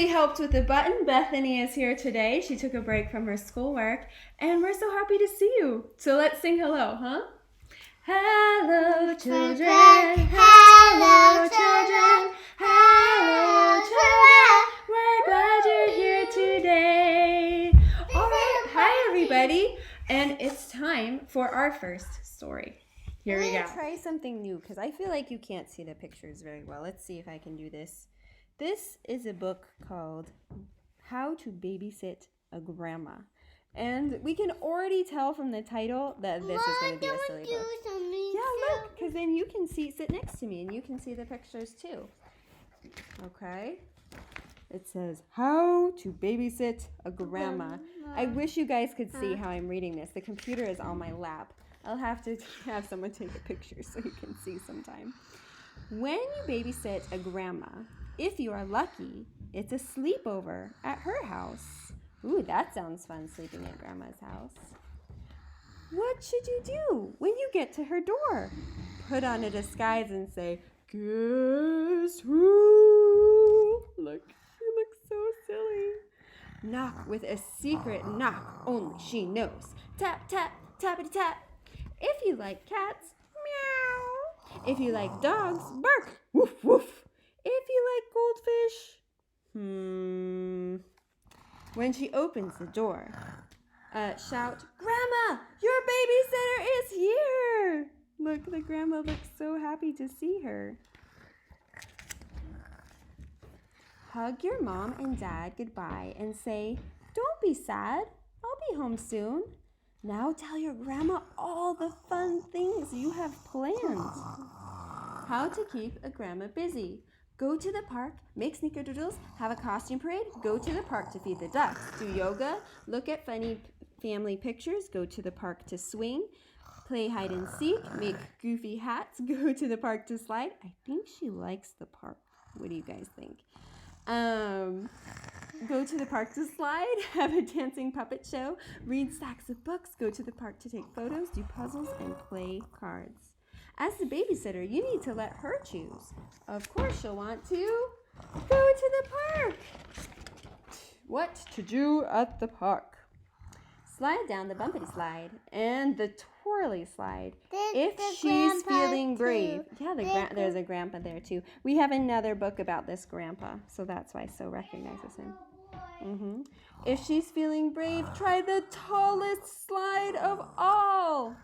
Susie helped with the button. Bethany is here today. She took a break from her schoolwork, and we're so happy to see you. So let's sing hello, huh? Hello, children. Hello, children. Hello, children. We're glad you're here today. All right. Hi, everybody. And it's time for our first story. Here we go. I'm going to try something new because I feel like you can't see the pictures very well. Let's see if I can do this. This is a book called How to Babysit a Grandma. And we can already tell from the title that this is going to be a silly book. Yeah, look, because then you can sit next to me and you can see the pictures too. Okay. It says, How to Babysit a Grandma. I wish you guys could see how I'm reading this. The computer is on my lap. I'll have to have someone take a picture so you can see sometime. When you babysit a grandma, if you are lucky, it's a sleepover at her house. Ooh, that sounds fun, sleeping at grandma's house. What should you do when you get to her door? Put on a disguise and say, Guess who? Look, you look so silly. Knock with a secret knock, only she knows. Tap, tap, tappity tap. If you like cats, meow. If you like dogs, bark, woof, woof. If you like goldfish, When she opens the door, shout, Grandma, your babysitter is here. Look, the grandma looks so happy to see her. Hug your mom and dad goodbye and say, Don't be sad. I'll be home soon. Now tell your grandma all the fun things you have planned. How to keep a grandma busy. Go to the park, make snickerdoodles, have a costume parade, go to the park to feed the ducks, do yoga, look at funny family pictures, go to the park to swing, play hide and seek, make goofy hats, go to the park to slide. I think she likes the park. What do you guys think? Go to the park to slide, have a dancing puppet show, read stacks of books, go to the park to take photos, do puzzles, and play cards. As the babysitter, you need to let her choose. Of course, she'll want to go to the park. What to do at the park? Slide down the bumpity slide and the twirly slide. If she's feeling brave. Yeah, there's a grandpa there too. We have another book about this grandpa, so that's why So recognizes him. If she's feeling brave, try the tallest slide of all.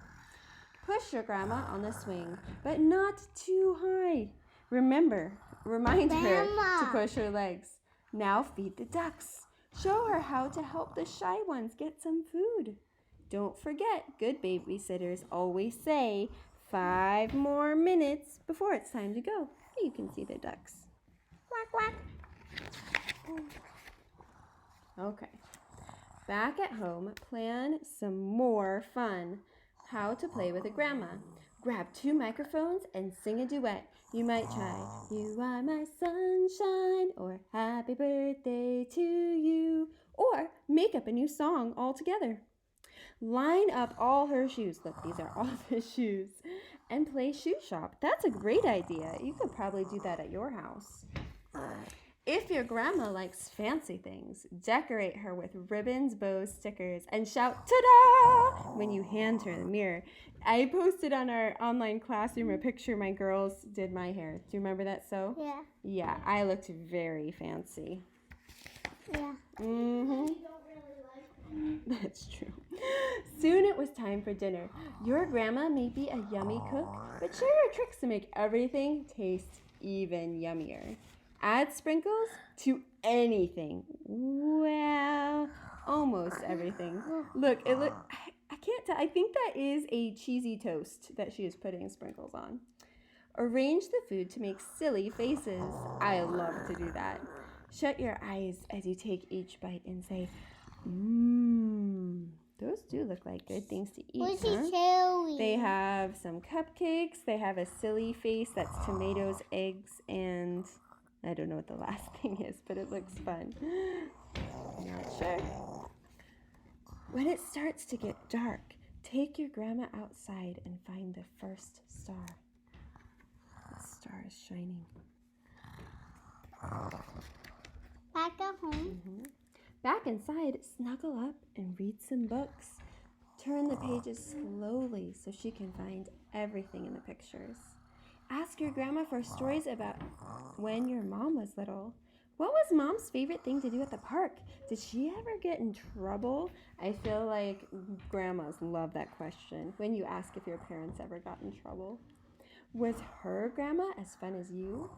Push your grandma on the swing, but not too high. Remind her to push her legs. Now feed the ducks. Show her how to help the shy ones get some food. Don't forget, good babysitters always say 5 more minutes before it's time to go. You can see the ducks. Quack, quack. Okay. Back at home, plan some more fun. How to play with a grandma. Grab 2 microphones and sing a duet. You might try, You are my sunshine, or Happy birthday to you, or make up a new song all together. Line up all her shoes. Look, these are all the shoes. And play shoe shop. That's a great idea. You could probably do that at your house. If your grandma likes fancy things, decorate her with ribbons, bows, stickers, and shout, ta-da, when you hand her the mirror. I posted on our online classroom a picture my girls did my hair. Do you remember that, So? Yeah. Yeah, I looked very fancy. Yeah. That's true. Soon it was time for dinner. Your grandma may be a yummy cook, but share her tricks to make everything taste even yummier. Add sprinkles to anything. Well, almost everything. Look, I can't tell. I think that is a cheesy toast that she is putting sprinkles on. Arrange the food to make silly faces. I love to do that. Shut your eyes as you take each bite and say, those do look like good things to eat, huh? They have some cupcakes. They have a silly face that's tomatoes, eggs, and I don't know what the last thing is, but it looks fun. Not sure. When it starts to get dark, take your grandma outside and find the first star. The star is shining. Back at home. Mm-hmm. Back inside, snuggle up and read some books. Turn the pages slowly so she can find everything in the pictures. Ask your grandma for stories about when your mom was little. What was Mom's favorite thing to do at the park? Did she ever get in trouble? I feel like grandmas love that question when you ask if your parents ever got in trouble. Was her grandma as fun as you?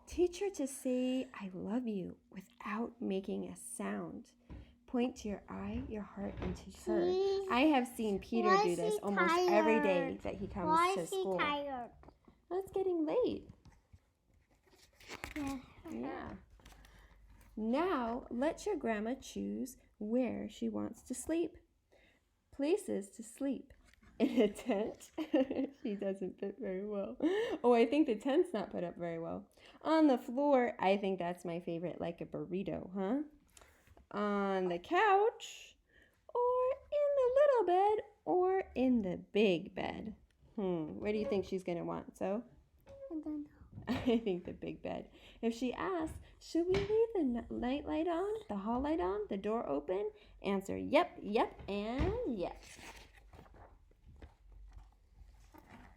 Teach her to say, I love you, without making a sound. Point to your eye, your heart, and to her. I have seen Peter do this almost every day that he comes to school. Why is he tired? Well, it's getting late. Yeah. Now, let your grandma choose where she wants to sleep. Places to sleep. In a tent. She doesn't fit very well. Oh, I think the tent's not put up very well. On the floor, I think that's my favorite, like a burrito, huh? On the couch, or in the little bed, or in the big bed. Where do you think she's going to want, so? I don't know. I think the big bed. If she asks, should we leave the night light on, the hall light on, the door open? Answer, yep, and yes.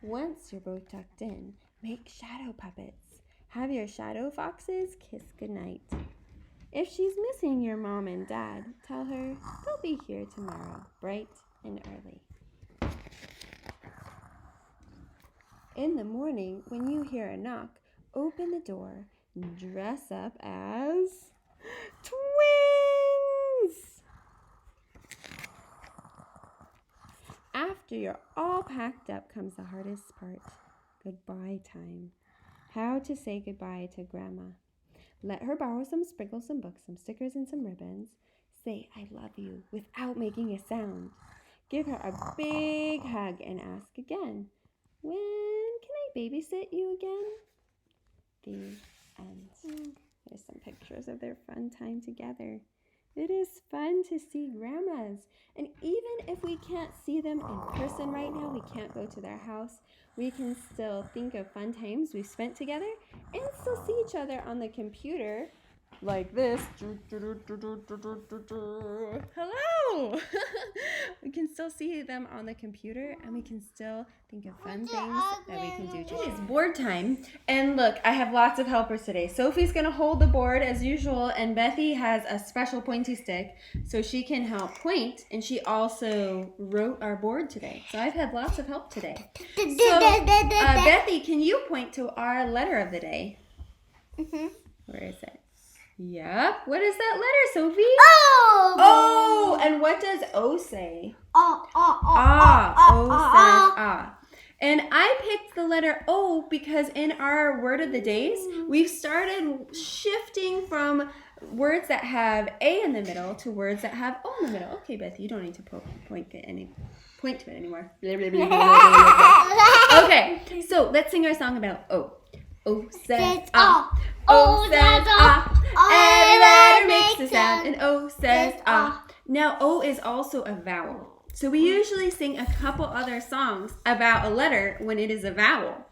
Once you're both tucked in, make shadow puppets. Have your shadow foxes kiss goodnight. If she's missing your mom and dad, tell her they'll be here tomorrow, bright and early. In the morning, when you hear a knock, open the door and dress up as twins. After you're all packed up comes the hardest part, goodbye time. How to say goodbye to Grandma. Let her borrow some sprinkles, some books, some stickers, and some ribbons. Say, I love you, without making a sound. Give her a big hug and ask again, when can I babysit you again? The end. There's some pictures of their fun time together. It is fun to see grandmas. And even if we can't see them in person right now, we can't go to their house, we can still think of fun times we spent together and still see each other on the computer like this. Hello! We can still see them on the computer and we can still think of fun things that we can do today. It is board time. And look, I have lots of helpers today. Sophie's going to hold the board as usual, and Bethy has a special pointy stick so she can help point, and she also wrote our board today. So I've had lots of help today. So, Bethy, can you point to our letter of the day? Where is it? Yep. What is that letter, Sophie? Oh! Oh! And what does O say? O says ah. And I picked the letter O because in our word of the days, we've started shifting from words that have A in the middle to words that have O in the middle. Okay, Beth, you don't need to point to it anymore. Okay, so let's sing our song about O. O says ah. O says ah. Every letter makes a sound, and O says ah. Now, O is also a vowel. So we usually sing a couple other songs about a letter when it is a vowel.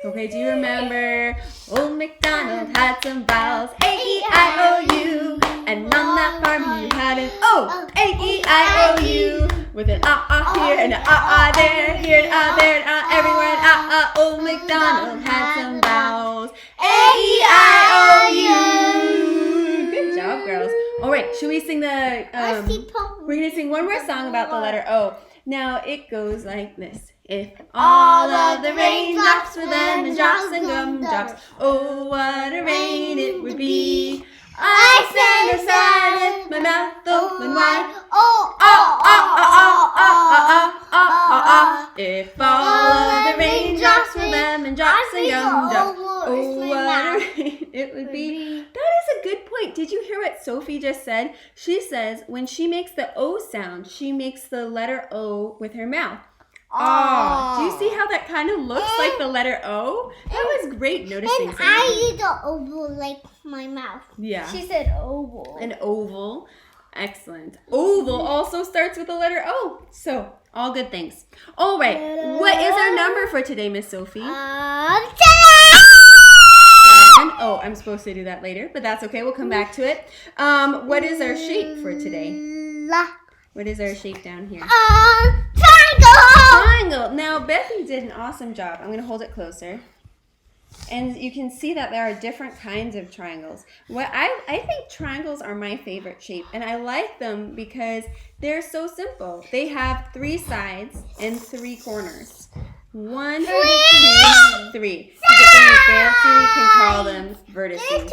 Okay, do you remember? Old MacDonald had some vowels, A-E-I-O-U. And on that farm he had an O, A-E-I-O-U. With an ah-ah here and an ah-ah there, here and ah there and ah everywhere and ah-ah. Old MacDonald had some vowels, A-E-I-O-U. Good job, girls. All right, should we sing the, we're going to sing one more song about the letter O. Now, it goes like this. If all of the raindrops were lemon drops and gumdrops, oh, what a rain it would be. I stand aside with my mouth open wide. If all of the raindrops were lemon drops and gumdrops, oh, what a rain it would be. That is a good point. Did you hear what Sophie just said? She says when she makes the O sound, she makes the letter O with her mouth. Oh, do you see how that kind of looks like the letter O? That was great noticing. And I use the oval like my mouth. Yeah. She said oval. An oval. Excellent. Oval also starts with the letter O. So, all good things. All right. What is our number for today, Miss Sophie? 7. one. Oh, I'm supposed to do that later, but that's okay. We'll come back to it. What is our shape for today? What is our shape down here? Triangle. Triangle. Now, Bethany did an awesome job. I'm going to hold it closer. And you can see that there are different kinds of triangles. I think triangles are my favorite shape, and I like them because they're so simple. They have 3 sides and 3 corners. 1, 2, 3. To get them fancy, we can call them vertices.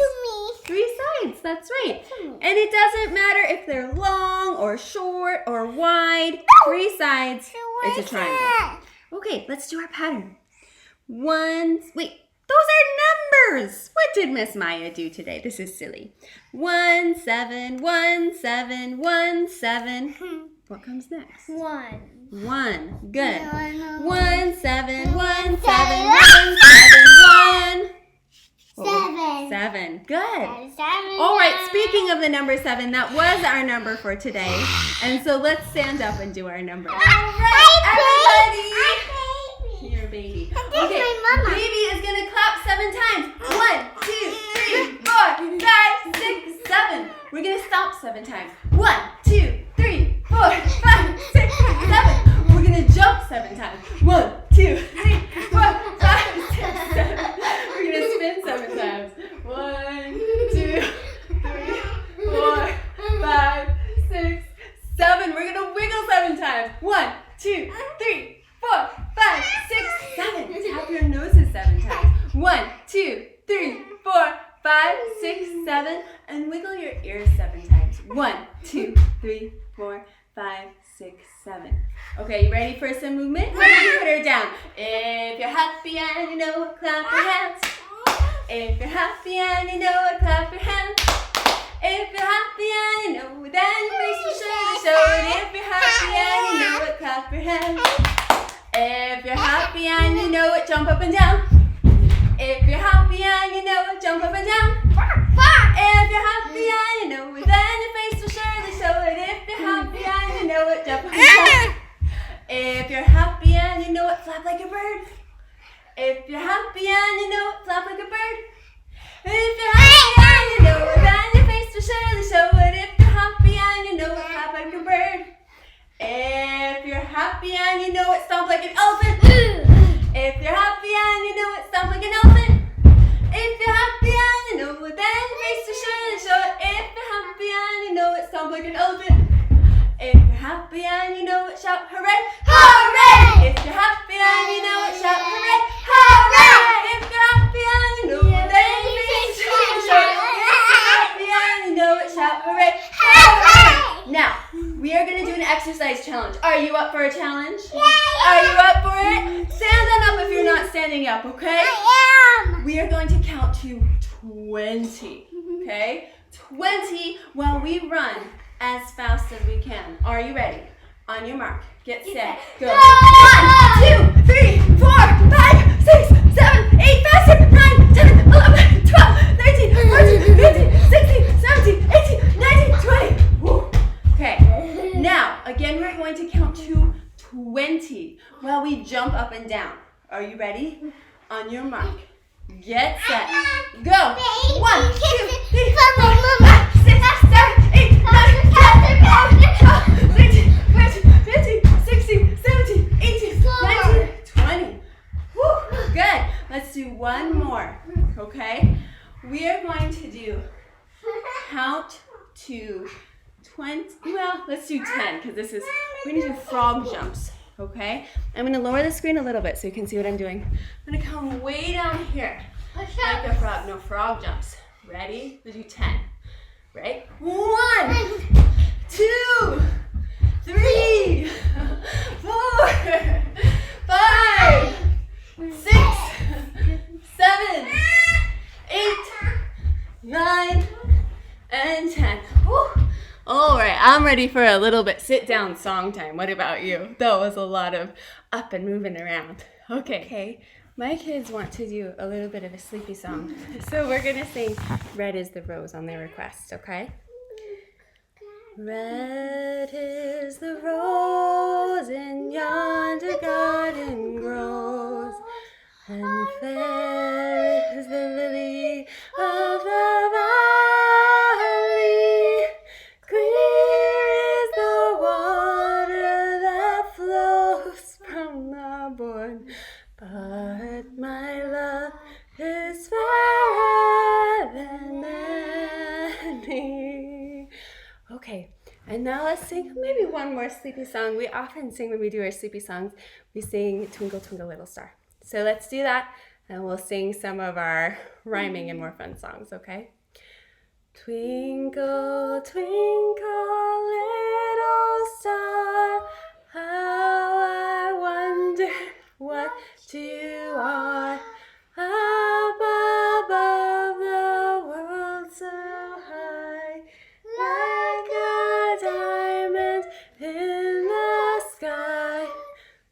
3 sides, that's right. And it doesn't matter if they're long or short or wide. 3 sides, it's a triangle. Okay, let's do our pattern. Wait. Those are numbers. What did Miss Maya do today? This is silly. 1, 7, 1, 7, 1, 7. What comes next? 1. Good. 1, 7, 1, 7, 1, 7, 1. 7. Good. All right, speaking of the number 7, that was our number for today. And so let's stand up and do our number. All right, everybody. You're a baby. Okay, baby is going to clap 7 times. 1, 2, 3, 4, 5, 6, 7. We're going to stomp 7 times. 1, 2, 3, 4, 5, 6, 7. We're going to jump 7 times. 1, 2, 3, 4, 5, 6, 7. We're going to spin 7 times. 1, 2, 3, 4, 5, 6, 7. We're going to wiggle 7 times. 1, 2, 3, 4, 5, 6, 7. Tap your noses 7 times. 1, 2, 3, 4, 5, 6, 7. And wiggle your ears 7 times. 1, 2, 3, 4, 5, 6, 7. Okay, you ready for some movement? Why don't you put her down? If you're happy and you know it, clap your hands. If you're happy and you know it, clap your hands. If you're happy and you know it, then your face will surely show it. If you're happy and you know it, clap your hands. If you're happy and you know it, jump up and down. If you're happy and you know it, jump up and down. If you're happy and you know it, then your face will surely show it. If you're happy and you know it, jump up and down. If you're happy and you know it, flap like a bird. If you're happy and you know it, flap like a bird. If you're happy and you know it, then your face will surely show it. If you're happy and you know it, flap like a bird. If you're happy and you know it, stomp like an elephant. If you're happy and you know it, stomp like an elephant. If you're happy and you know it, then your face will surely show it. If you're happy and you know it, stomp like an elephant. If you're happy and you know it, shout hooray, hooray! If you're happy and you know it, shout hooray, hooray! If you're happy and you know it, then your face will surely show it. If you're happy and you know it, shout hooray, hooray! Now, we are going to do an exercise challenge. Are you up for a challenge? Are you up for it? Stand on up if you're not standing up, okay? I am. We are going to count to 20, okay? 20 while we run as fast as we can. Are you ready? On your mark, get set, go. 1, 2, 3, 4, 5, 6, 7, 8, 5, 6, 9, 10, 11, 12, 13, 14, 15, 16, 17, 18, 19, 20. Woo. Okay, now, again, we're going to count to 20 while we jump up and down. Are you ready? On your mark, get set, go. 1, 2, 3, 4, 5, 6, 7, 8, 9, 10, 11, 12, 13, 14, 15, 16, 17, 18, 19, 20. Woo, good. Let's do one more, okay? We are going to do count to 20, well, let's do 10 because we're going to do frog jumps, okay? I'm going to lower the screen a little bit so you can see what I'm doing. I'm going to come way down here like a frog. No, frog jumps. Ready? We'll do 10. Right? 1, 2, 3, 4, 5, 6, 7, 8, 9, and 10. Woo. All right, I'm ready for a little bit sit-down song time. What about you? That was a lot of up and moving around. Okay. My kids want to do a little bit of a sleepy song. So we're going to sing Red is the Rose on their request, okay? Red is the rose in yonder garden grows, and fair is the lily but my love is fairer than any. Okay, and now let's sing maybe one more sleepy song. We often sing when we do our sleepy songs, we sing Twinkle Twinkle Little Star. So let's do that, and we'll sing some of our rhyming and more fun songs, okay? Twinkle, twinkle, little star, how I wonder what you are. Up above the world so high, like a diamond in the sky.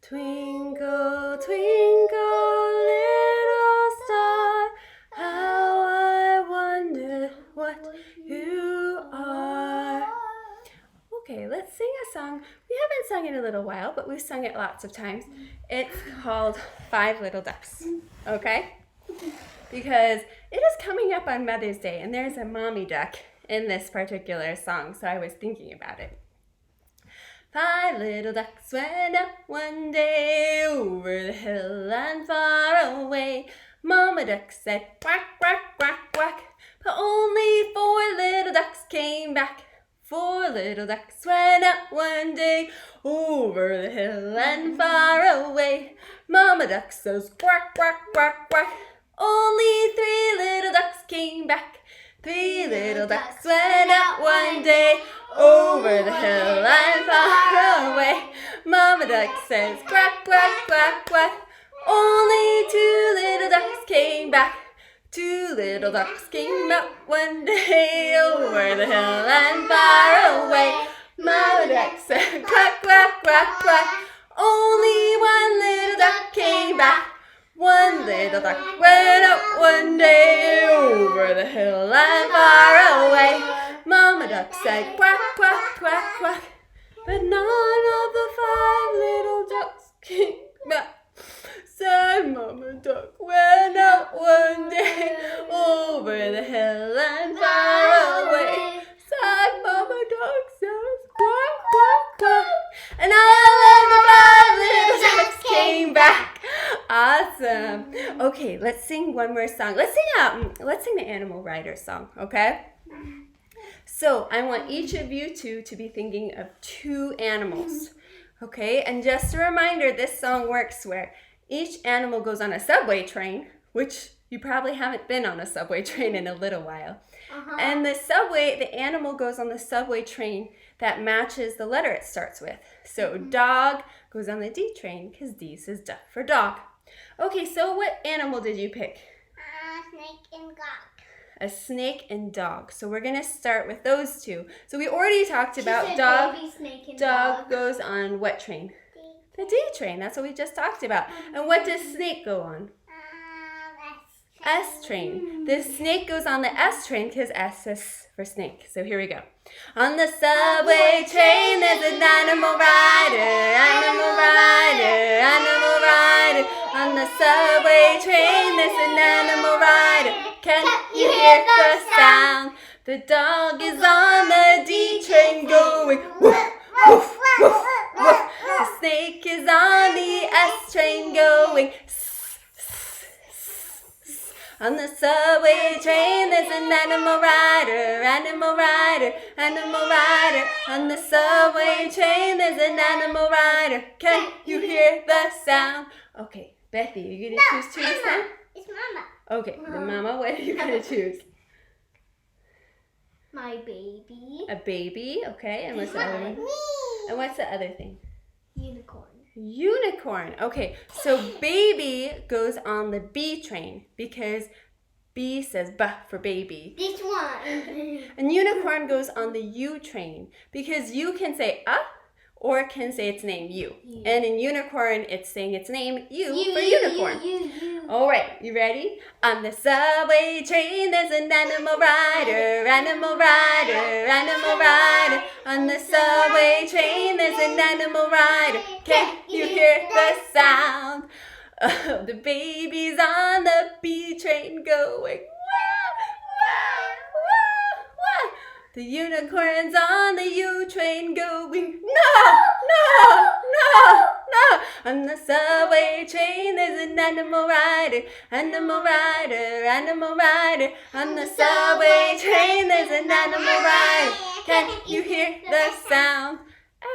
Twinkle, twinkle, little star, how I wonder what you are. Okay, let's sing a song. We haven't sung it in a little while, but we've sung it lots of times. It's called Five Little Ducks, okay? Because it is coming up on Mother's Day, and there's a mommy duck in this particular song, so I was thinking about it. 5 little ducks went up one day over the hill and far away. Mama duck said quack, quack, quack, quack, but only 4 little ducks came back. 4 little ducks went up one day over the hill and far away. Mama duck says quack, quack, quack, quack, only 3 little ducks came back. 3 little ducks went up one day over the hill and far away. Mama duck says quack, quack, quack, quack, only 2 little ducks came back. 2 little ducks came up one day over the hill and far away. Mama duck said quack, quack, quack, quack, only 1 little duck came back. 1 little duck went up one day over the hill and far away. Mama duck said quack, quack, quack, quack, but none of the 5 little ducks came back. Said Mama duck went up one day over the hill and far away. Said Mama duck says quack, quack, quack, and all of the 5 little ducks came back. Awesome. Okay, let's sing one more song. Let's sing the Animal Rider song, okay? So I want each of you two to be thinking of 2 animals, okay? And just a reminder, this song works where each animal goes on a subway train, which you probably haven't been on a subway train in a little while. And the animal goes on the subway train that matches the letter it starts with. So dog goes on the D train because D says duck for dog. Okay, so what animal did you pick? Snake and dog. A snake and dog. So we're going to start with those 2. So we already talked about said dog. baby snake and Dog goes on what train? The D train. That's what we just talked about. And what does snake go on? S train. The snake goes on the S train because S is for snake. So here we go. On the subway train, there's an animal rider, animal rider, animal rider. On the subway train, there's an animal rider. Can you hear the sound? The dog is on the D train going woof, woof, woof, woof. The snake is on the S train going on the subway train, there's an animal rider, animal rider, animal rider. On the subway train, there's an animal rider. Can you hear the sound? Okay, Bethy, are you going to choose 2 this time? It's Mama. Okay, the mama, what are you going to choose? My baby. A baby, okay, and what's the other one? Me. And what's the other thing? Unicorn. Unicorn. Okay, so baby goes on the B train because B says B for baby. This one. And unicorn goes on the U train because you can say or it can say its name, U. And in unicorn, it's saying its name, U for unicorn. You. All right, you ready? On the subway train, there's an animal rider, animal rider, animal rider. On the subway train, there's an animal rider. Can you hear the sound? Oh, the baby's on the B train going wah, wah, wah, wah. The unicorn's on the U train going no, no, no. no. On the subway train, there's an animal rider, animal rider, animal rider. On the subway train, there's an animal rider. Can you hear the sound?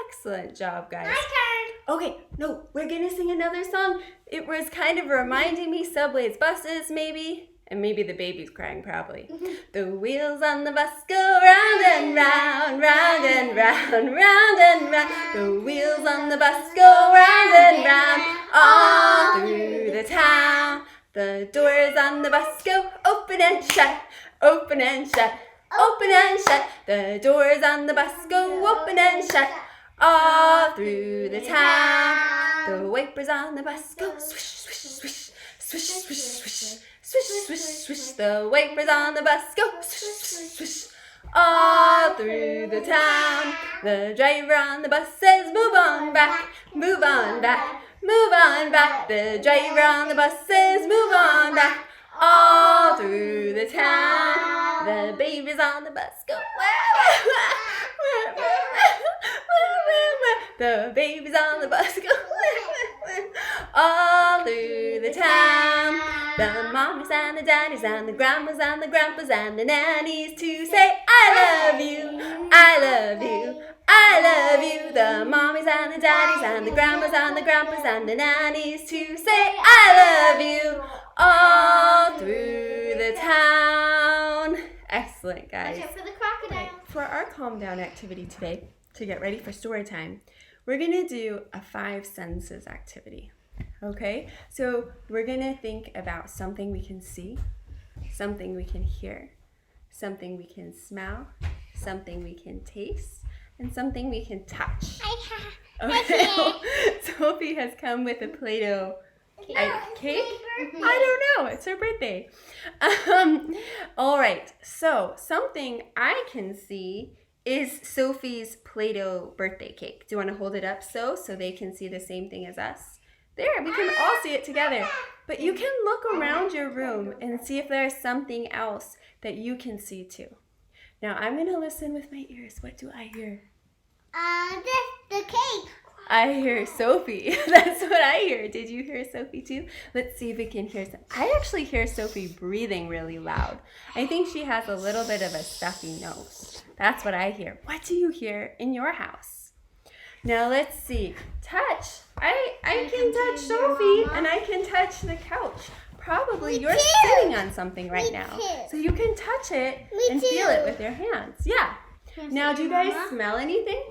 Excellent job, guys. My turn. Okay, no, we're gonna sing another song. It was kind of reminding me subways, buses, maybe. And maybe the baby's crying, probably. The wheels on the bus go round and round, round and round, round and round. The wheels on the bus go round and round, all through the town. The doors on the bus go open and shut, open and shut, open and shut. The doors on the bus go open and shut, all through the town. The wipers on the bus go swish, swish, swish, swish, swish, swish. Swish, swish, swish, the wipers on the bus go swish, swish, swish, all through the town. The driver on the bus says, move on back, move on back, move on back. The driver on the bus says, move on back, all through the town. The babies on the bus go, the babies on the bus go all through the town. The mommies and the daddies and the grandmas and the grandpas and the nannies to say, I love you, I love you, I love you. The mommies and the daddies and the grandmas and the grandpas and the nannies to say, I love you, all through the town. Excellent, guys. Watch out for the crocodile. For our calm down activity today, to get ready for story time, we're going to do a 5 senses activity. Okay? So we're going to think about something we can see, something we can hear, something we can smell, something we can taste, and something we can touch. Okay? Sophie has come with a Play-Doh cake? I don't know. It's her birthday. All right. So something I can see is Sophie's Play-Doh birthday cake. Do you want to hold it up so they can see the same thing as us? There, we can all see it together. But you can look around your room and see if there's something else that you can see too. Now I'm going to listen with my ears. What do I hear? The cake. I hear Sophie. That's what I hear. Did you hear Sophie too? Let's see if we can hear some. I actually hear Sophie breathing really loud. I think she has a little bit of a stuffy nose. That's what I hear. What do you hear in your house? Now let's see. Touch. I can touch Sophie and I can touch the couch. Probably you're sitting on something right now. So you can touch it and feel it with your hands. Yeah. Now do you guys smell anything?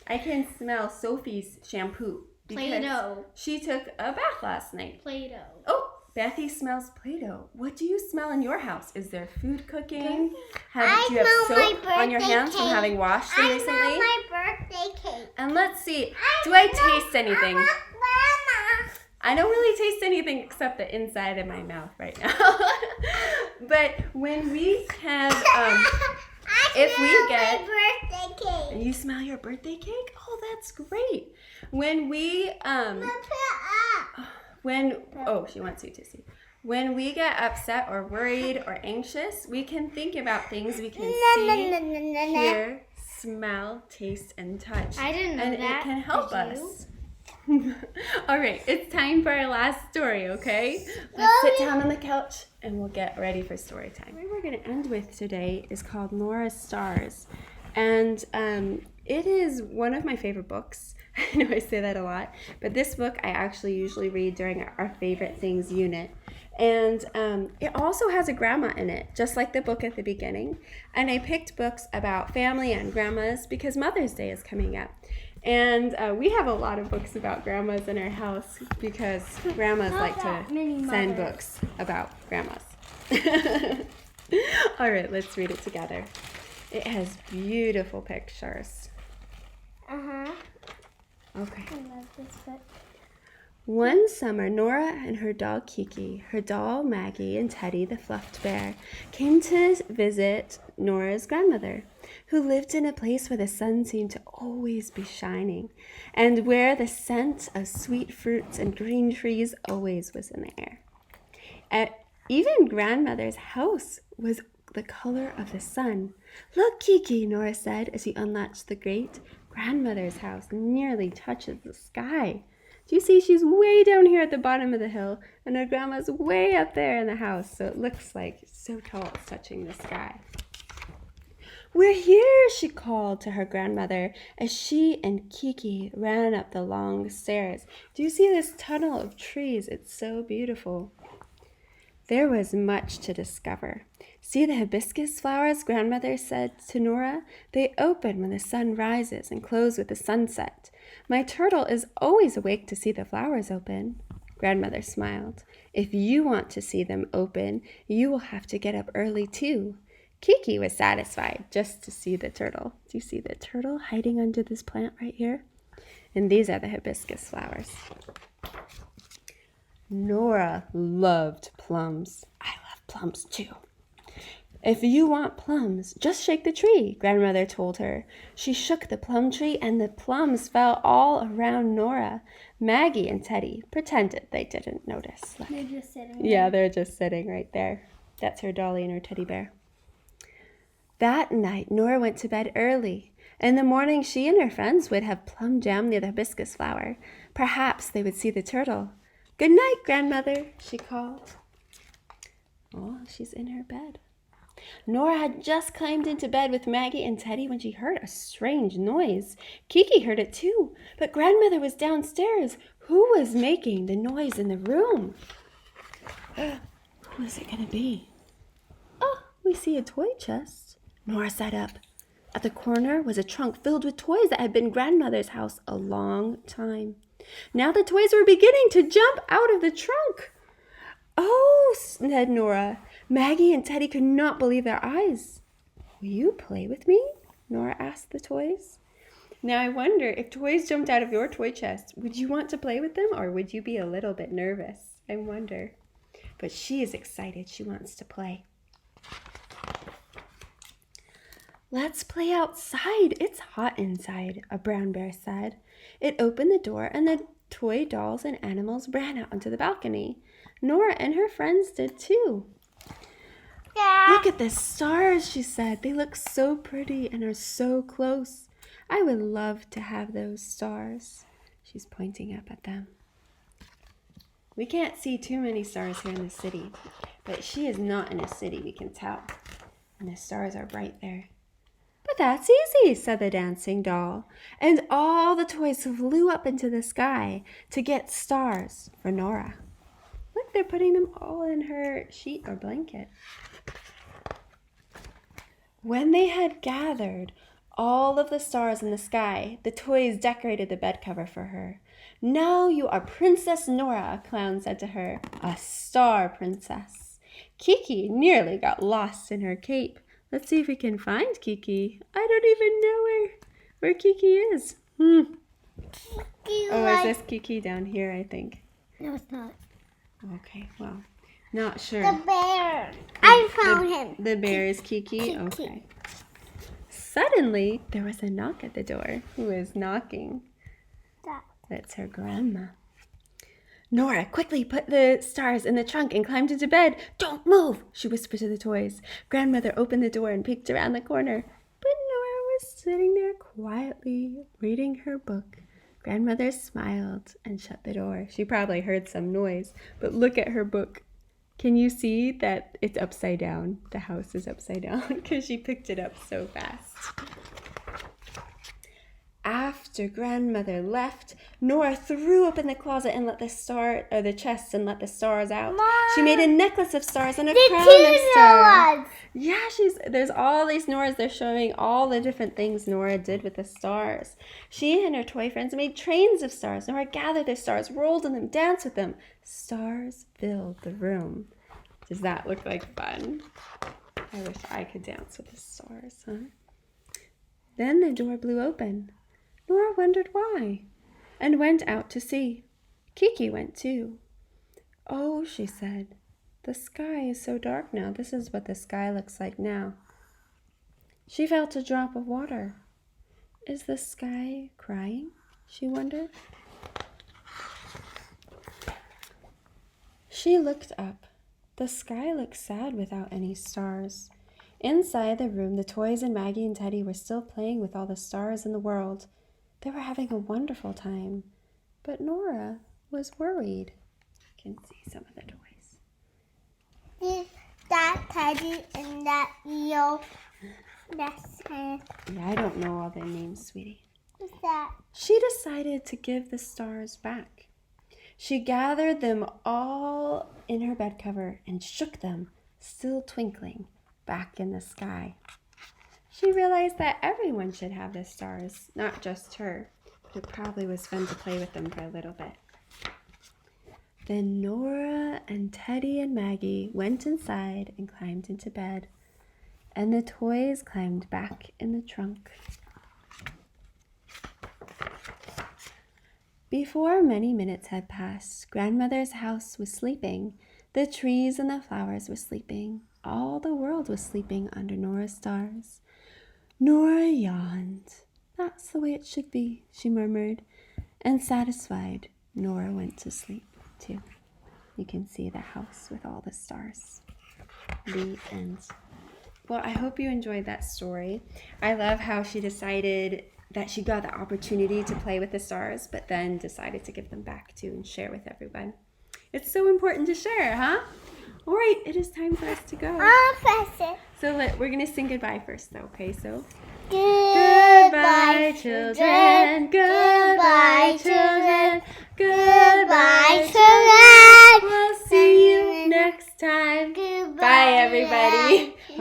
I can smell Sophie's shampoo because Play-Doh. she took a bath last night. Play-Doh. Oh, Bethy smells Play-Doh. What do you smell in your house? Is there food cooking? Do I you have smell my soap on your birthday hands from cake. having washed them recently? I smell my birthday cake. And let's see, do I taste anything? Mama. I don't really taste anything except the inside of my mouth right now. But when we have, if we get... my birthday cake. You smell your birthday cake? Oh, that's great. When we, she wants you to see. When we get upset or worried or anxious, we can think about things we can see, hear, smell, taste, and touch. I didn't know and that. it can help Did us. All right, it's time for our last story, okay? Let's sit down on the couch and we'll get ready for story time. What we're going to end with today is called Nora's Stars. And it is one of my favorite books. I know I say that a lot. But this book I actually usually read during our Favorite Things unit. And it also has a grandma in it, just like the book at the beginning. And I picked books about family and grandmas because Mother's Day is coming up. And we have a lot of books about grandmas in our house because grandmas like to send books about grandmas. All right, let's read it together. It has beautiful pictures. Uh-huh. Okay. I love this book. One summer, Nora and her dog Kiki, her doll Maggie, and Teddy the fluffed bear came to visit Nora's grandmother, who lived in a place where the sun seemed to always be shining, and where the scent of sweet fruits and green trees always was in the air. Even grandmother's house was the color of the sun. Look, Kiki, Nora said as he unlatched the grate. Grandmother's house nearly touches the sky. Do you see she's way down here at the bottom of the hill, and her grandma's way up there in the house, so it looks like it's so tall it's touching the sky. "We're here," she called to her grandmother as she and Kiki ran up the long stairs. Do you see this tunnel of trees? It's so beautiful. There was much to discover. "See the hibiscus flowers," grandmother said to Nora. "They open when the sun rises and close with the sunset. My turtle is always awake to see the flowers open." Grandmother smiled. "If you want to see them open, you will have to get up early too." Kiki was satisfied just to see the turtle. Do you see the turtle hiding under this plant right here? And these are the hibiscus flowers. Nora loved plums. I love plums too. "If you want plums, just shake the tree," grandmother told her. She shook the plum tree and the plums fell all around Nora. Maggie and Teddy pretended they didn't notice. They're just sitting there. Yeah, they're just sitting right there. That's her dolly and her teddy bear. That night, Nora went to bed early. In the morning, she and her friends would have plum jam near the hibiscus flower. Perhaps they would see the turtle. "Good night, grandmother," she called. Oh, she's in her bed. Nora had just climbed into bed with Maggie and Teddy when she heard a strange noise. Kiki heard it too, but grandmother was downstairs. Who was making the noise in the room? Who is it going to be? Oh, we see a toy chest. Nora sat up. At the corner was a trunk filled with toys that had been grandmother's house a long time. Now the toys were beginning to jump out of the trunk. "Oh," said Nora. Maggie and Teddy could not believe their eyes. "Will you play with me?" Nora asked the toys. Now I wonder, if toys jumped out of your toy chest, would you want to play with them or would you be a little bit nervous? I wonder. But she is excited. She wants to play. "Let's play outside. It's hot inside," a brown bear said. It opened the door and the toy dolls and animals ran out onto the balcony. Nora and her friends did too. "Look at the stars," she said. "They look so pretty and are so close. I would love to have those stars." She's pointing up at them. We can't see too many stars here in the city, but she is not in a city, we can tell. And the stars are bright there. "But that's easy," said the dancing doll. And all the toys flew up into the sky to get stars for Nora. Look, they're putting them all in her sheet or blanket. When they had gathered all of the stars in the sky, the toys decorated the bed cover for her. "Now you are Princess Nora," a clown said to her, "a star princess." Kiki nearly got lost in her cape. Let's see if we can find Kiki. I don't even know where Kiki is. Oh, is this Kiki down here, I think? No, it's not. Okay, well, not sure. The bear. I found him. The bear is Kiki? Okay. Suddenly, there was a knock at the door. Who is knocking? That's her grandma. Nora quickly put the stars in the trunk and climbed into bed. "Don't move," she whispered to the toys. Grandmother opened the door and peeked around the corner. But Nora was sitting there quietly, reading her book. Grandmother smiled and shut the door. She probably heard some noise, but look at her book. Can you see that it's upside down? The house is upside down because she picked it up so fast. After grandmother left, Nora threw open the closet and let the chest and let the stars out. Mom, she made a necklace of stars and a the crown two of stars. Noras. Yeah, there's all these Noras. They're showing all the different things Nora did with the stars. She and her toy friends made trains of stars. Nora gathered their stars, rolled in them, danced with them. Stars filled the room. Does that look like fun? I wish I could dance with the stars, huh? Then the door blew open. Nora wondered why and went out to see. Kiki went too. "Oh," she said, "the sky is so dark now. This is what the sky looks like now." She felt a drop of water. Is the sky crying? She wondered. She looked up. The sky looked sad without any stars. Inside the room, the toys and Maggie and Teddy were still playing with all the stars in the world. They were having a wonderful time, but Nora was worried. You can see some of the toys. Is that Teddy and that Leo? That's Yeah, I don't know all their names, sweetie. what's that? She decided to give the stars back. She gathered them all in her bed cover and shook them, still twinkling, back in the sky. She realized that everyone should have the stars, not just her. But it probably was fun to play with them for a little bit. Then Nora and Teddy and Maggie went inside and climbed into bed, and the toys climbed back in the trunk. Before many minutes had passed, Grandmother's house was sleeping. The trees and the flowers were sleeping. All the world was sleeping under Nora's stars. Nora yawned. That's the way it should be, she murmured. And satisfied, Nora went to sleep, too. You can see the house with all the stars. The end. Well, I hope you enjoyed that story. I love how she decided that she got the opportunity to play with the stars, but then decided to give them back to and share with everyone. It's so important to share, huh? All right, it is time for us to go. I'll press it. So we're going to sing goodbye first, though, okay? So Goodbye, children. Goodbye, children. Goodbye, children. We'll see you next time. Goodbye, Bye, everybody.